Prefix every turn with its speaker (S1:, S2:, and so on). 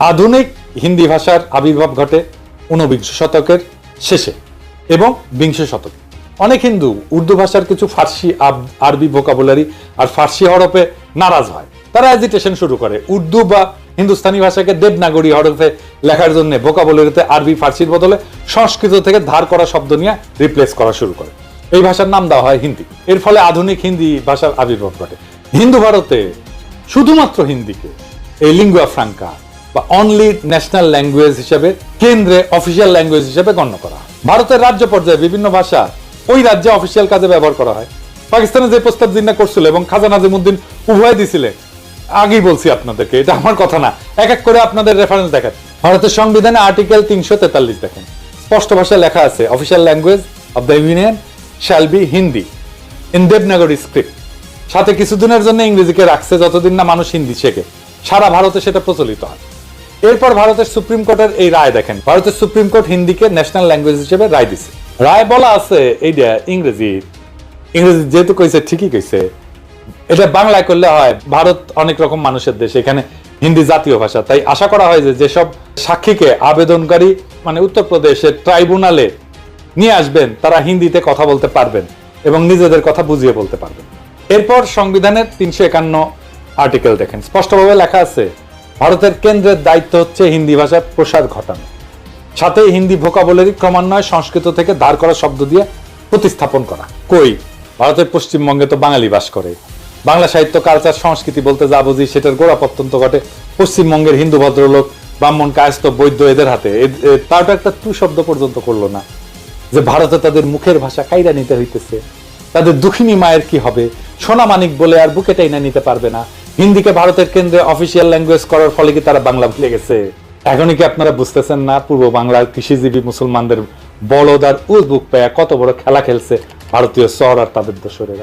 S1: আধুনিক হিন্দি ভাষার আবির্ভাব ঘটে ঊনবিংশ শতকের শেষে এবং বিংশ শতকে। অনেক হিন্দু উর্দু ভাষার কিছু ফার্সি আরবি ভোকাবুলারি আর ফার্সি হরফে নারাজ হয়। তারা এজিটেশন শুরু করে, উর্দু বা হিন্দুস্তানি ভাষাকে দেবনাগরী হরফে লেখার জন্য ভোকাবুলারিতে আরবি ফার্সির বদলে সংস্কৃত থেকে ধার করা শব্দ নিয়ে রিপ্লেস করা শুরু করে। এই ভাষার নাম দেওয়া হয় হিন্দি। এর ফলে আধুনিক হিন্দি ভাষার আবির্ভাব ঘটে। হিন্দু ভারতে শুধুমাত্র হিন্দিকে এই লিঙ্গুয়া ফ্রাঙ্কা বা অনলি ন্যাশনাল ল্যাঙ্গুয়েজ হিসেবে কেন্দ্রে অফিসিয়াল ল্যাঙ্গুয়েজ হিসেবে গণ্য করা হয়। ভারতের রাজ্য পর্যায়ে বিভিন্ন ভাষা ওই রাজ্যে অফিসিয়াল কাজে ব্যবহার করা হয়। পাকিস্তানে যে প্রস্তাব জিন্না করছিল এবং খাজা নাজিমুদ্দিন উভয় দিছিলেন, আগেই বলছি আপনাদেরকে, এটা আমার কথা না, এক এক করে আপনাদের রেফারেন্স দেখেন। ভারতের সংবিধানে আর্টিকেল 343 দেখেন, স্পষ্ট ভাষায় লেখা আছে, official language of the union shall be Hindi in Devanagari script. সাথে কিছুদিনের জন্য ইংরেজিকে রাখছে, যতদিন না মানুষ হিন্দি শেখে। সারা ভারতে সেটা প্রচলিত হয়। এরপর ভারতের সুপ্রিম কোর্টের এই রায় দেখেন, ভারতের সুপ্রিম কোর্ট হিন্দিকে ন্যাশনাল ল্যাঙ্গুয়েজ হিসেবে রায় দিছে। রায় বলা আছে এইটা ইংরেজি যেহেতু কইছে ঠিকই কইছে, এটা বাংলায় করলে হয়। ভারত অনেক রকম মানুষের দেশ, এখানে হিন্দি জাতীয় ভাষা। তাই আশা করা হয় যে যেসব সাক্ষীকে আবেদনকারী মানে উত্তরপ্রদেশের ট্রাইব্যুনালে নিয়ে আসবেন, তারা হিন্দিতে কথা বলতে পারবেন এবং নিজেদের কথা বুঝিয়ে বলতে পারবেন। এরপর সংবিধানের 351 আর্টিকেল দেখেন, স্পষ্টভাবে লেখা আছে, ভারতের কেন্দ্রের দায়িত্ব হচ্ছে হিন্দি ভাষার প্রসার ঘটানো, সাথে হিন্দি ভোকাবুলারি ক্রমান্বয়ে সংস্কৃত থেকে ধার করা শব্দ দিয়ে প্রতিস্থাপন করা। কই, ভারতের পশ্চিমবঙ্গে তো বাঙালি বাস করে। বাংলা সাহিত্য, কালচার, সংস্কৃতি বলতে যা বুঝি সেটার গোড়াপত্যন্ত ঘটে পশ্চিমবঙ্গের হিন্দু ভদ্রলোক, ব্রাহ্মণ, কায়স্থ, বৈদ্য এদের হাতে। তারটা একটা টু শব্দ পর্যন্ত করলো না যে ভারতে তাদের মুখের ভাষা কাইরা নিতে হইতেছে। তাদের দুঃখিনী মায়ের কি হবে, সোনা মানিক বলে আর বুকে টাইনা নিতে পারবে না। হিন্দিকে ভারতের কেন্দ্রে অফিসিয়াল ল্যাঙ্গুয়েজ করার ফলে কি তারা বাংলা ভুলে গেছে? এখনই কি আপনারা বুঝতেছেন না পূর্ব বাংলার কৃষিজীবী মুসলমানদের বলদ আর উজবুক পেয়া কত বড় খেলা খেলছে ভারতীয় চর আর তাদের দোসরেরা?